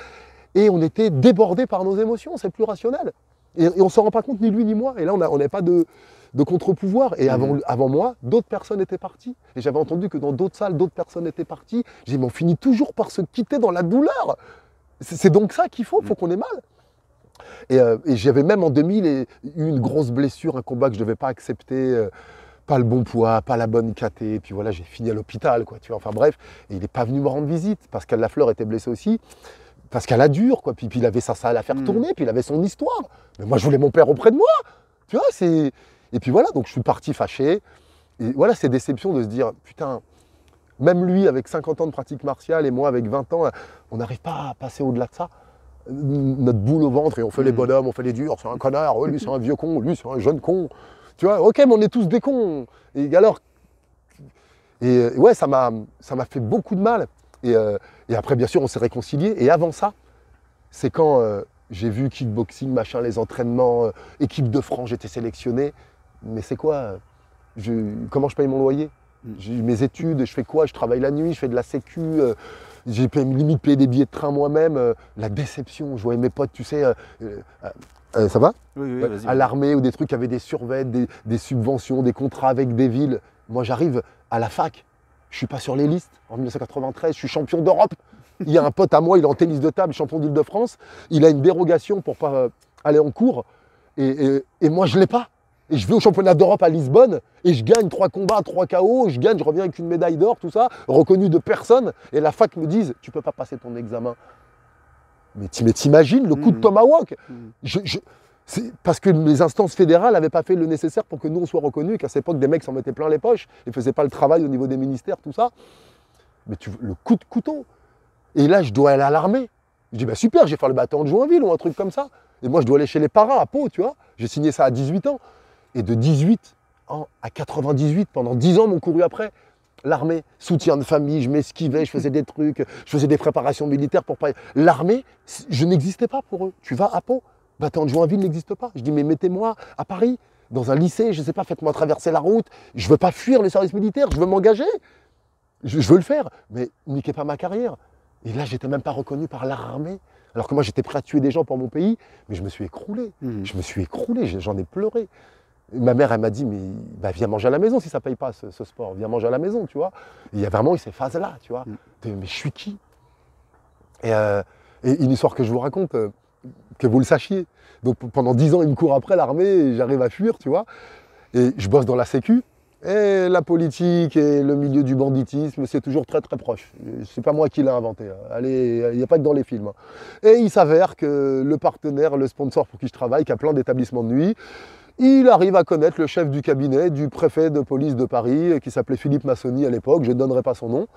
Et on était débordés par nos émotions, c'est plus rationnel. Et on ne s'en rend pas compte, ni lui ni moi. Et là, on n'est pas de contre-pouvoir. Et avant moi, d'autres personnes étaient parties. Et j'avais entendu que dans d'autres salles, d'autres personnes étaient parties. J'ai dit, mais on finit toujours par se quitter dans la douleur. C'est donc ça qu'il faut qu'on ait mal. Et j'avais même en 2000 eu une grosse blessure, un combat que je ne devais pas accepter, pas le bon poids, pas la bonne KT, et puis voilà, j'ai fini à l'hôpital, quoi, tu vois, enfin bref, et il n'est pas venu me rendre visite, Pascal Lafleur était blessé aussi, Pascal a dur, quoi, puis il avait sa salle à faire tourner, puis il avait son histoire, mais moi je voulais mon père auprès de moi, tu vois, et puis voilà, donc je suis parti fâché, et voilà, ces déceptions de se dire, putain, même lui avec 50 ans de pratique martiale, et moi avec 20 ans, on n'arrive pas à passer au-delà de ça. Notre boule au ventre et on fait les bonhommes, on fait les durs, c'est un connard, lui c'est un vieux con, lui c'est un jeune con. Tu vois, ok, mais on est tous des cons. Et alors, ouais, ça m'a fait beaucoup de mal. Et après, bien sûr, on s'est réconciliés. Et avant ça, c'est quand j'ai vu kickboxing, machin, les entraînements, équipe de France, j'étais sélectionné. Mais c'est quoi comment je paye mon loyer? J'ai eu mes études, je fais quoi? Je travaille la nuit, je fais de la sécu. J'ai limite payé des billets de train moi-même. La déception, je voyais mes potes, tu sais, ça va? Oui, vas-y. À l'armée ou des trucs qui avaient des survêtements, des subventions, des contrats avec des villes. Moi, j'arrive à la fac, je ne suis pas sur les listes. En 1993, je suis champion d'Europe. Il y a un pote à moi, il est en tennis de table, champion d'Île-de-France. Il a une dérogation pour ne pas aller en cours. Et moi, je ne l'ai pas. Et je vais au championnat d'Europe à Lisbonne et je gagne 3 combats, 3 KO, je reviens avec une médaille d'or, tout ça, reconnu de personne. Et la fac me dise, tu ne peux pas passer ton examen. Mais t'imagines le coup de tomahawk. Parce que les instances fédérales n'avaient pas fait le nécessaire pour que nous on soit reconnus, qu'à cette époque des mecs s'en mettaient plein les poches et ne faisaient pas le travail au niveau des ministères, tout ça. Mais le coup de couteau. Et là, je dois aller à l'armée. Je dis, bah super, je vais faire le bataillon de Joinville ou un truc comme ça. Et moi, je dois aller chez les parrains à Pau, tu vois. J'ai signé ça à 18 ans. Et de 18 ans à 98, pendant 10 ans, m'ont couru après. L'armée, soutien de famille, je m'esquivais, je faisais des trucs, je faisais des préparations militaires pour pas... L'armée, je n'existais pas pour eux. Tu vas à Pau, Bataillon de Joinville n'existe pas. Je dis, mais mettez-moi à Paris, dans un lycée, je ne sais pas, faites-moi traverser la route. Je ne veux pas fuir le service militaire, je veux m'engager. Je veux le faire, mais niquez pas ma carrière. Et là, j'étais même pas reconnu par l'armée. Alors que moi, j'étais prêt à tuer des gens pour mon pays, mais je me suis écroulé. Je me suis écroulé, j'en ai pleuré. Ma mère, elle m'a dit, mais bah, viens manger à la maison si ça ne paye pas ce sport. Viens manger à la maison, tu vois. Et il y a vraiment eu ces phases-là, tu vois. Mais je suis qui? Et une histoire que je vous raconte, que vous le sachiez. Donc pendant 10 ans, il me court après l'armée et j'arrive à fuir, tu vois. Et je bosse dans la sécu. Et la politique et le milieu du banditisme, c'est toujours très très proche. C'est pas moi qui l'ai inventé. Allez, il n'y a pas que dans les films. Et il s'avère que le partenaire, le sponsor pour qui je travaille, qui a plein d'établissements de nuit, il arrive à connaître le chef du cabinet du préfet de police de Paris, qui s'appelait Philippe Massoni à l'époque, je ne donnerai pas son nom.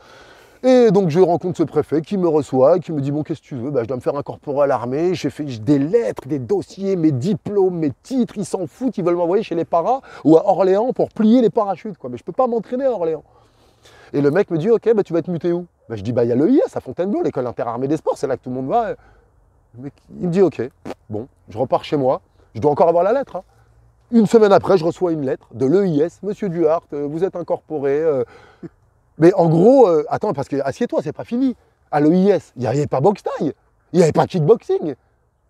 Et donc je rencontre ce préfet qui me reçoit, qui me dit « Bon, qu'est-ce que tu veux ? Je dois me faire incorporer à l'armée, j'ai fait des lettres, des dossiers, mes diplômes, mes titres, ils s'en foutent, ils veulent m'envoyer chez les paras ou à Orléans pour plier les parachutes, quoi. Mais je ne peux pas m'entraîner à Orléans. » Et le mec me dit « Ok, tu vas être muté où ?» Je dis « Il y a l'EIS à Fontainebleau, l'école interarmée des sports, c'est là que tout le monde va. » Le mec, il me dit « Ok, bon, je repars chez moi, je dois encore avoir la lettre. Hein. » Une semaine après, je reçois une lettre de l'EIS. « Monsieur Duhart, vous êtes incorporé. » Mais en gros, attends, parce que assieds-toi, c'est pas fini. À l'EIS, il n'y avait pas boxe taille, il n'y avait pas kickboxing.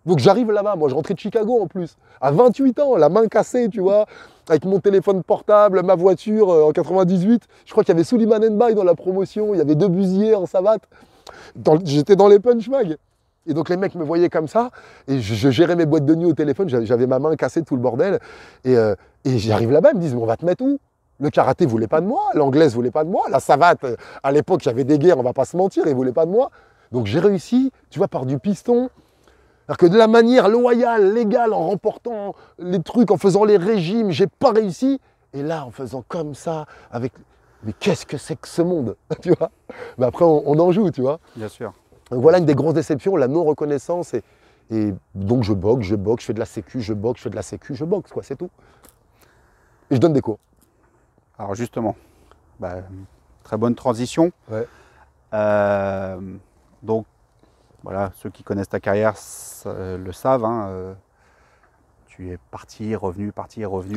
Donc j'arrive là-bas, moi je rentrais de Chicago en plus, à 28 ans, la main cassée, tu vois, avec mon téléphone portable, ma voiture en 98. Je crois qu'il y avait Suleiman Nbaye dans la promotion, il y avait 2 busiers en savate. J'étais dans les punch mag. Et donc les mecs me voyaient comme ça, et je gérais mes boîtes de nuit au téléphone, j'avais ma main cassée, tout le bordel. Et j'arrive là-bas, ils me disent, mais on va te mettre où ? Le karaté ne voulait pas de moi, l'anglaise ne voulait pas de moi, la savate, à l'époque, il y avait des guerres, on ne va pas se mentir, ils ne voulaient pas de moi. Donc j'ai réussi, tu vois, par du piston. Alors que de la manière loyale, légale, en remportant les trucs, en faisant les régimes, j'ai pas réussi. Et là, en faisant comme ça, avec... Mais qu'est-ce que c'est que ce monde, tu vois? Mais après, on en joue, tu vois. Bien sûr. Donc voilà une des grosses déceptions, la non-reconnaissance. Et donc je boxe, je fais de la sécu, je boxe, je fais de la sécu, je boxe, quoi, c'est tout. Et je donne des cours. Alors justement, très bonne transition. Ouais. Donc, voilà, ceux qui connaissent ta carrière le savent. Hein, tu es parti, revenu,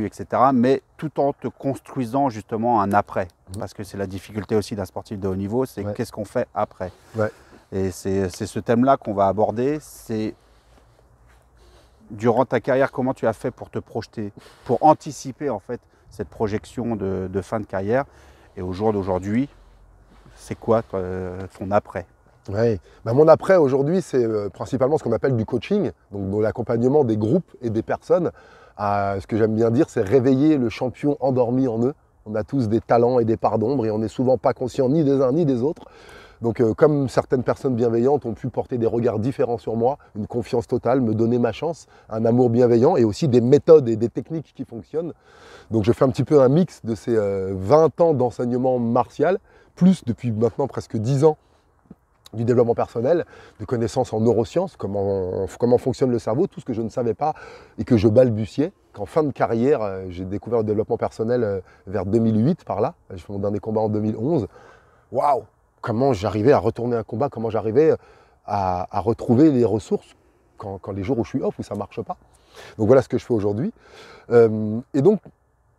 etc. Mais tout en te construisant justement un après. Parce que c'est la difficulté aussi d'un sportif de haut niveau, c'est qu'est-ce qu'on fait après. Ouais. Et c'est ce thème-là qu'on va aborder. C'est durant ta carrière, comment tu as fait pour te projeter, pour anticiper en fait cette projection de fin de carrière. Et au jour d'aujourd'hui, c'est quoi ton après? Ouais. Mon après aujourd'hui, c'est principalement ce qu'on appelle du coaching, donc de l'accompagnement des groupes et des personnes. Ce que j'aime bien dire, c'est réveiller le champion endormi en eux. On a tous des talents et des parts d'ombre et on n'est souvent pas conscient ni des uns ni des autres. Donc comme certaines personnes bienveillantes ont pu porter des regards différents sur moi, une confiance totale, me donner ma chance, un amour bienveillant et aussi des méthodes et des techniques qui fonctionnent. Donc je fais un petit peu un mix de ces 20 ans d'enseignement martial, plus depuis maintenant presque 10 ans du développement personnel, de connaissances en neurosciences, comment fonctionne le cerveau, tout ce que je ne savais pas et que je balbutiais. Qu'en fin de carrière, j'ai découvert le développement personnel vers 2008 par là. J'ai fait mon dernier combat en 2011. Waouh! Comment j'arrivais à retourner un combat, comment j'arrivais à retrouver les ressources quand les jours où je suis off, où ça ne marche pas. Donc voilà ce que je fais aujourd'hui. Et donc,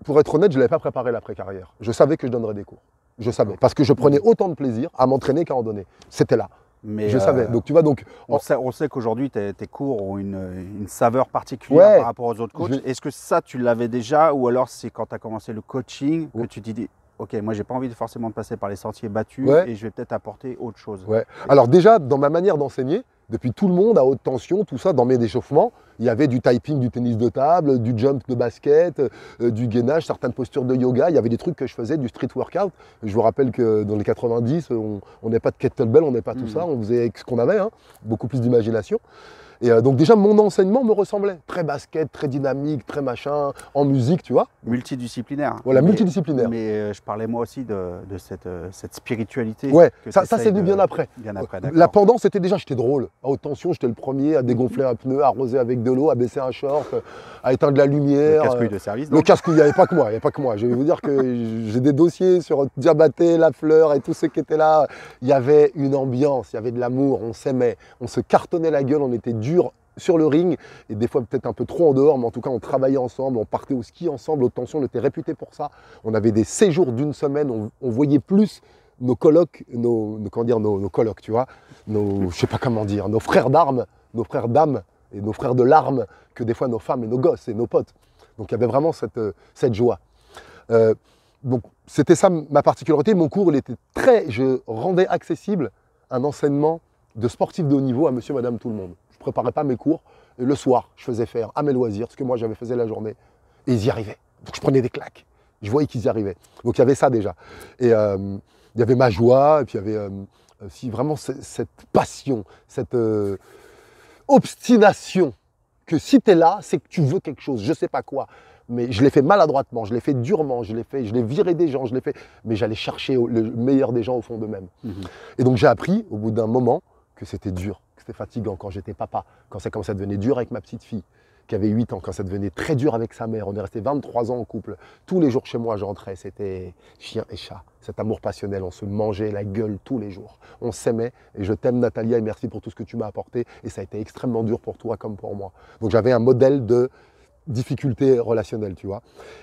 pour être honnête, je ne l'avais pas préparé l'après-carrière. Je savais que je donnerais des cours. Je savais, parce que je prenais autant de plaisir à m'entraîner qu'à en donner. C'était là. Mais je savais. Donc tu vois, on sait qu'aujourd'hui, tes cours ont une saveur particulière par rapport aux autres coachs. Est-ce que ça, tu l'avais déjà, ou alors c'est quand tu as commencé le coaching que tu t'es dit, ok, moi, j'ai pas envie forcément de passer par les sentiers battus et je vais peut-être apporter autre chose. Alors déjà, dans ma manière d'enseigner, depuis tout le monde à haute tension, tout ça, dans mes échauffements, il y avait du typing, du tennis de table, du jump de basket, du gainage, certaines postures de yoga. Il y avait des trucs que je faisais, du street workout. Je vous rappelle que dans les 90, on n'est pas de kettlebell, on n'est pas tout ça, on faisait avec ce qu'on avait, hein, beaucoup plus d'imagination. Et donc déjà, mon enseignement me ressemblait. Très basket, très dynamique, très machin, en musique, tu vois. Multidisciplinaire. Voilà, multidisciplinaire. Mais je parlais moi aussi de cette spiritualité. Ouais, ça c'est venu bien après. Bien après, La pendant, c'était déjà, j'étais drôle. À haute tension, j'étais le premier à dégonfler un pneu, à arroser avec de l'eau, à baisser un short, à éteindre la lumière. Le casse-couille de service. Le casse-couille, il n'y avait pas que moi, il n'y avait pas que moi. Je vais vous dire que j'ai des dossiers sur Diabaté, La Fleur et tous ceux qui étaient là. Il y avait une ambiance, il y avait de l'amour, on s'aimait, on se cartonnait la gueule, on était dur sur le ring, et des fois peut-être un peu trop en dehors, mais en tout cas on travaillait ensemble, on partait au ski ensemble, haute tension, on était réputé pour ça. On avait des séjours d'une semaine, on voyait plus nos colocs, nos colocs, tu vois, je sais pas comment dire, nos frères d'armes, nos frères d'âme et nos frères de larmes, que des fois nos femmes et nos gosses et nos potes. Donc il y avait vraiment cette joie. Donc c'était ça ma particularité. Mon cours, je rendais accessible un enseignement de sportif de haut niveau à monsieur, madame, tout le monde. Je ne préparais pas mes cours. Et le soir, je faisais faire à mes loisirs ce que moi j'avais fait la journée. Et ils y arrivaient. Donc je prenais des claques. Je voyais qu'ils y arrivaient. Donc il y avait ça déjà. Et il y avait ma joie. Et puis il y avait aussi vraiment cette passion, cette obstination. Que si tu es là, c'est que tu veux quelque chose. Je ne sais pas quoi. Mais je l'ai fait maladroitement, je l'ai fait durement, je l'ai viré des gens, mais j'allais chercher le meilleur des gens au fond d'eux-mêmes. Et donc j'ai appris, au bout d'un moment, que c'était dur, que c'était fatigant quand j'étais papa, quand ça commençait à devenir dur avec ma petite fille, qui avait 8 ans, quand ça devenait très dur avec sa mère. On est resté 23 ans en couple. Tous les jours chez moi, j'entrais, c'était chien et chat. Cet amour passionnel, on se mangeait la gueule tous les jours. On s'aimait, et je t'aime Natalia, et merci pour tout ce que tu m'as apporté. Et ça a été extrêmement dur pour toi comme pour moi. Donc j'avais un modèle de difficulté relationnelle, tu vois.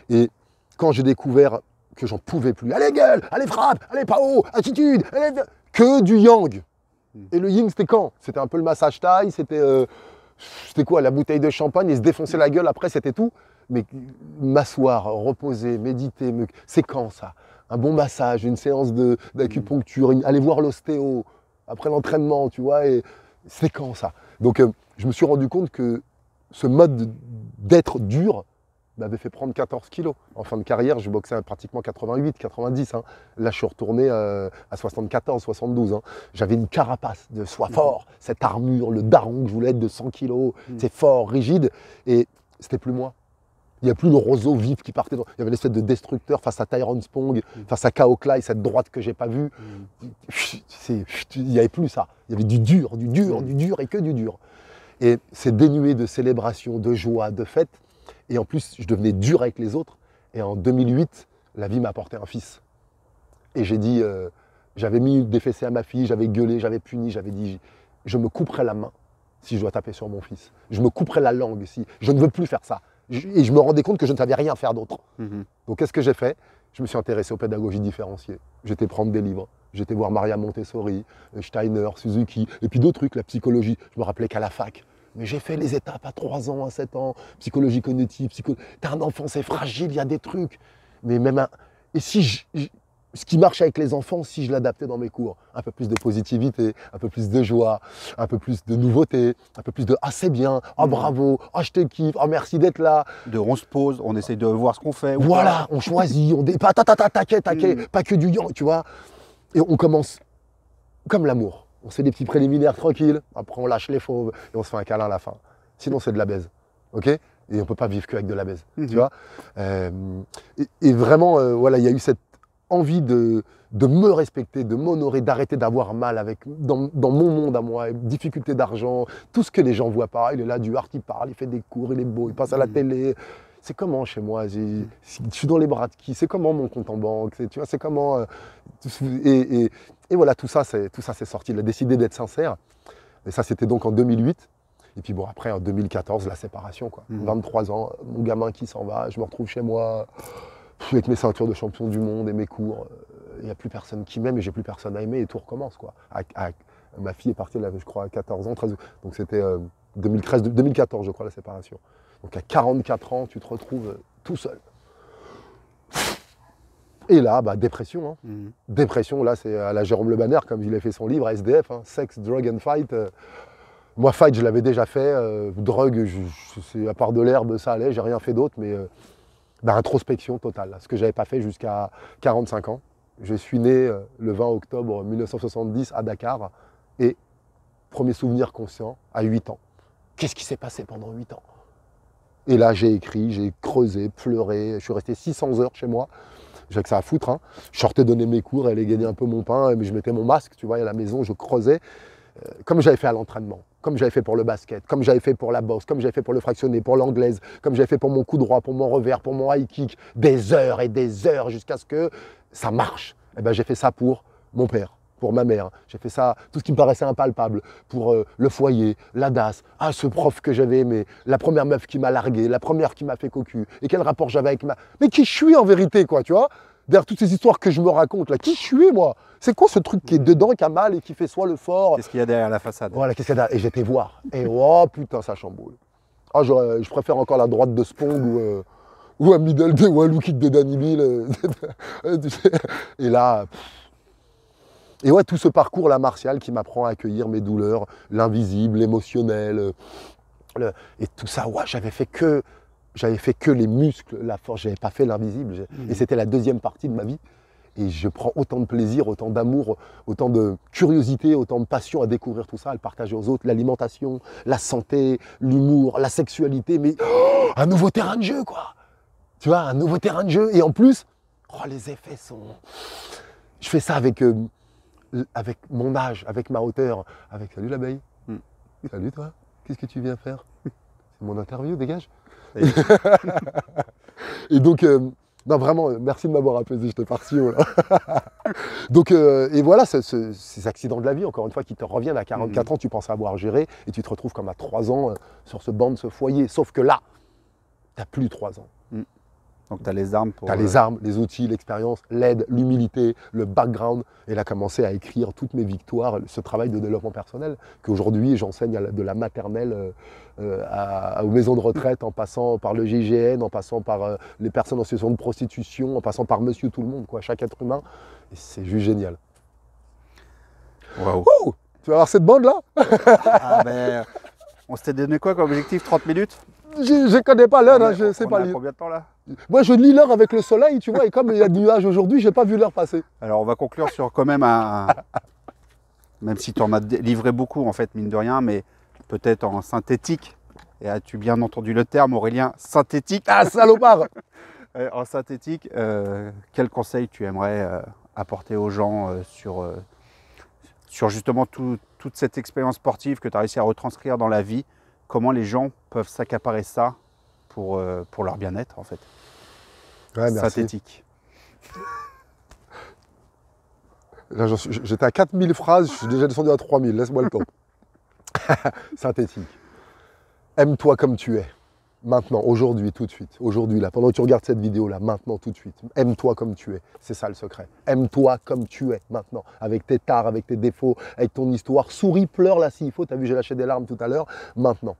Et quand j'ai découvert que j'en pouvais plus, allez gueule, allez frappe, allez pas haut, attitude, allez... que du yang. Et le yin, c'était quand? C'était un peu le massage thaï, c'était quoi, la bouteille de champagne et se défoncer la gueule après, c'était tout. Mais m'asseoir, reposer, méditer, c'est quand ça? Un bon massage, une séance d'acupuncture, aller voir l'ostéo après l'entraînement, tu vois, et c'est quand ça? Donc je me suis rendu compte que ce mode d'être dur m'avait fait prendre 14 kilos. En fin de carrière, je boxais pratiquement 88, 90. Hein. Là, je suis retourné à 74, 72. Hein. J'avais une carapace de sois fort, cette armure, le daron que je voulais être de 100 kilos. C'est fort, rigide. Et c'était plus moi. Il n'y a plus le roseau vif qui partait. Il y avait l'espèce de destructeur face à Tyrone Spong, face à Kao Klai, cette droite que je n'ai pas vue. Il n'y avait plus ça. Il y avait du dur et que du dur. Et c'est dénué de célébration, de joie, de fête. Et en plus, je devenais dur avec les autres. Et en 2008, la vie m'a apporté un fils. Et j'ai dit, j'avais mis des fessées à ma fille, j'avais gueulé, j'avais puni, j'avais dit, je me couperai la main si je dois taper sur mon fils. Je me couperai la langue si je ne veux plus faire ça. Et je me rendais compte que je ne savais rien faire d'autre. Donc qu'est-ce que j'ai fait? Je me suis intéressé aux pédagogies différenciées. J'étais prendre des livres. J'étais voir Maria Montessori, Steiner, Suzuki, et puis d'autres trucs, la psychologie. Je me rappelais qu'à la fac, mais j'ai fait les étapes à 3 ans, à 7 ans, psychologie cognitive, T'as un enfant, c'est fragile, il y a des trucs. Mais même Et si ce qui marche avec les enfants, si je l'adaptais dans mes cours, un peu plus de positivité, un peu plus de joie, un peu plus de nouveauté, un peu plus de « ah c'est bien, ah bravo, ah je te kiffe, ah merci d'être là ». On se pose, on essaye de voir ce qu'on fait. Voilà, on choisit, pas que du yang, tu vois. Et on commence comme l'amour. On fait des petits préliminaires tranquilles, après on lâche les fauves et on se fait un câlin à la fin. Sinon c'est de la baise, ok? Et on ne peut pas vivre qu'avec de la baise, tu vois. Et vraiment, voilà, il y a eu cette envie de me respecter, de m'honorer, d'arrêter d'avoir mal dans mon monde à moi, difficulté d'argent, tout ce que les gens ne voient pas. Il est là, du art, il parle, il fait des cours, il est beau, il passe à la télé. C'est comment chez moi? Je suis dans les bras de qui? C'est comment mon compte en banque? Tu vois, c'est comment et voilà, tout ça c'est sorti. Il a décidé d'être sincère. Et ça, c'était donc en 2008. Et puis bon, après, en 2014, la séparation, quoi. 23 ans, mon gamin qui s'en va, je me retrouve chez moi, avec mes ceintures de champion du monde et mes cours. Il n'y a plus personne qui m'aime et j'ai plus personne à aimer et tout recommence, quoi. Ma fille est partie, là, je crois, à 14 ans, 13 ans. Donc c'était 2014, je crois, la séparation. Donc à 44 ans, tu te retrouves tout seul. Et là, bah, dépression. Hein. Dépression, là, c'est à la Jérôme Le Banner, comme il a fait son livre, SDF, hein, Sex, Drug and Fight. Moi, fight, je l'avais déjà fait. Drogue, à part de l'herbe, ça allait, j'ai rien fait d'autre, mais introspection totale. Là, ce que je n'avais pas fait jusqu'à 45 ans. Je suis né le 20 octobre 1970 à Dakar et premier souvenir conscient à 8 ans. Qu'est-ce qui s'est passé pendant 8 ans? Et là, j'ai écrit, j'ai creusé, pleuré. Je suis resté 600 heures chez moi. J'avais que ça à foutre. Hein. Je sortais donner mes cours, aller gagner un peu mon pain, mais je mettais mon masque, tu vois, à la maison, je creusais. Comme j'avais fait à l'entraînement, comme j'avais fait pour le basket, comme j'avais fait pour la boxe, comme j'avais fait pour le fractionné, pour l'anglaise, comme j'avais fait pour mon coup droit, pour mon revers, pour mon high kick, des heures et des heures jusqu'à ce que ça marche. Et ben, j'ai fait ça pour mon père, pour ma mère. J'ai fait ça, tout ce qui me paraissait impalpable, pour le foyer, la DAS, ce prof que j'avais aimé, la première meuf qui m'a largué, la première qui m'a fait cocu, et quel rapport j'avais avec ma... Mais qui je suis en vérité, quoi, tu vois? Derrière toutes ces histoires que je me raconte, là, qui je suis, moi? C'est quoi ce truc qui est dedans, qui a mal et qui fait soit le fort? Qu'est-ce qu'il y a derrière la façade? Voilà, qu'est-ce qu'il y a derrière? Et j'étais voir. Et oh putain, ça chamboule. Ah, je préfère encore la droite de Spong ou un middle de ou un low kick de Danny Bill. Et là. Et ouais, tout ce parcours-là martial qui m'apprend à accueillir mes douleurs, l'invisible, l'émotionnel. Et tout ça, ouais, j'avais fait que les muscles, la force, j'avais pas fait l'invisible. Et c'était la deuxième partie de ma vie. Et je prends autant de plaisir, autant d'amour, autant de curiosité, autant de passion à découvrir tout ça, à le partager aux autres. L'alimentation, la santé, l'humour, la sexualité, mais un nouveau terrain de jeu, quoi. Tu vois, un nouveau terrain de jeu. Et en plus, les effets sont... Je fais ça avec mon âge, avec ma hauteur, avec... Salut l'abeille. Salut toi. Qu'est-ce que tu viens faire? C'est mon interview, dégage. Et donc, non vraiment, merci de m'avoir apaisé, j'étais parti. Là. Donc, et voilà, ces accidents de la vie, encore une fois, qui te reviennent à 44 ans, tu penses avoir géré, et tu te retrouves comme à 3 ans sur ce banc de ce foyer. Sauf que là, tu n'as plus 3 ans. Donc tu as les armes pour... Tu as les armes, les outils, l'expérience, l'aide, l'humilité, le background. Et là, commencer à écrire toutes mes victoires, ce travail de développement personnel qu'aujourd'hui, j'enseigne de la maternelle aux maisons de retraite, en passant par le GIGN, en passant par les personnes en situation de prostitution, en passant par monsieur tout le monde, quoi, chaque être humain. Et c'est juste génial. Waouh. Tu vas voir cette bande-là? Ah ben, on s'était donné quoi comme objectif? 30 minutes? Je ne connais pas l'heure, hein, je ne sais pas lire. Combien de temps là? Moi, je lis l'heure avec le soleil, tu vois, et comme il y a du nuage aujourd'hui, je n'ai pas vu l'heure passer. Alors, on va conclure sur quand même même si tu en as livré beaucoup, en fait, mine de rien, mais peut-être en synthétique. Et as-tu bien entendu le terme, Aurélien? Synthétique. Ah, salopard. En synthétique, quel conseil tu aimerais apporter aux gens sur justement toute cette expérience sportive que tu as réussi à retranscrire dans la vie? Comment les gens peuvent s'accaparer ça pour leur bien-être, en fait? Ouais, merci. Synthétique. Là, j'étais à 4000 phrases, je suis déjà descendu à 3000, laisse-moi le temps. Synthétique. Aime-toi comme tu es. Maintenant, aujourd'hui, tout de suite. Aujourd'hui, là, pendant que tu regardes cette vidéo-là, maintenant, tout de suite. Aime-toi comme tu es. C'est ça le secret. Aime-toi comme tu es, maintenant. Avec tes tares, avec tes défauts, avec ton histoire. Souris, pleure là s'il faut. Tu as vu, j'ai lâché des larmes tout à l'heure. Maintenant.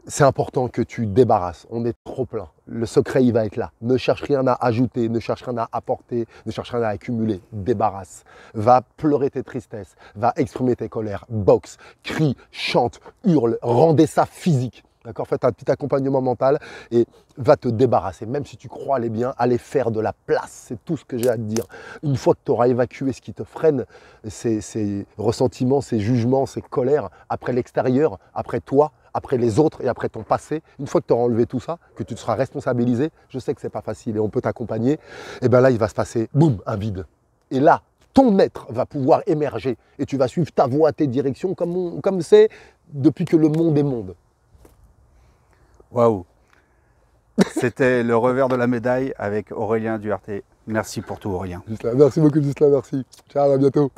C'est important que tu débarrasses. On est trop plein. Le secret, il va être là. Ne cherche rien à ajouter, ne cherche rien à apporter, ne cherche rien à accumuler. Débarrasse. Va pleurer tes tristesses. Va exprimer tes colères. Boxe, crie, chante, hurle. Rendez ça physique. D'accord, fais un petit accompagnement mental et va te débarrasser. Même si tu crois aller bien, aller faire de la place. C'est tout ce que j'ai à te dire. Une fois que tu auras évacué ce qui te freine, ces ressentiments, ces jugements, ces colères, après l'extérieur, après toi, après les autres et après ton passé, une fois que tu auras enlevé tout ça, que tu te seras responsabilisé, je sais que c'est pas facile et on peut t'accompagner, et bien là, il va se passer, boum, un vide. Et là, ton être va pouvoir émerger et tu vas suivre ta voie, tes directions, comme c'est depuis que le monde est monde. Waouh! C'était le revers de la médaille avec Aurélien Duarte. Merci pour tout, Aurélien. Merci beaucoup, Gislain, merci. Ciao, à bientôt.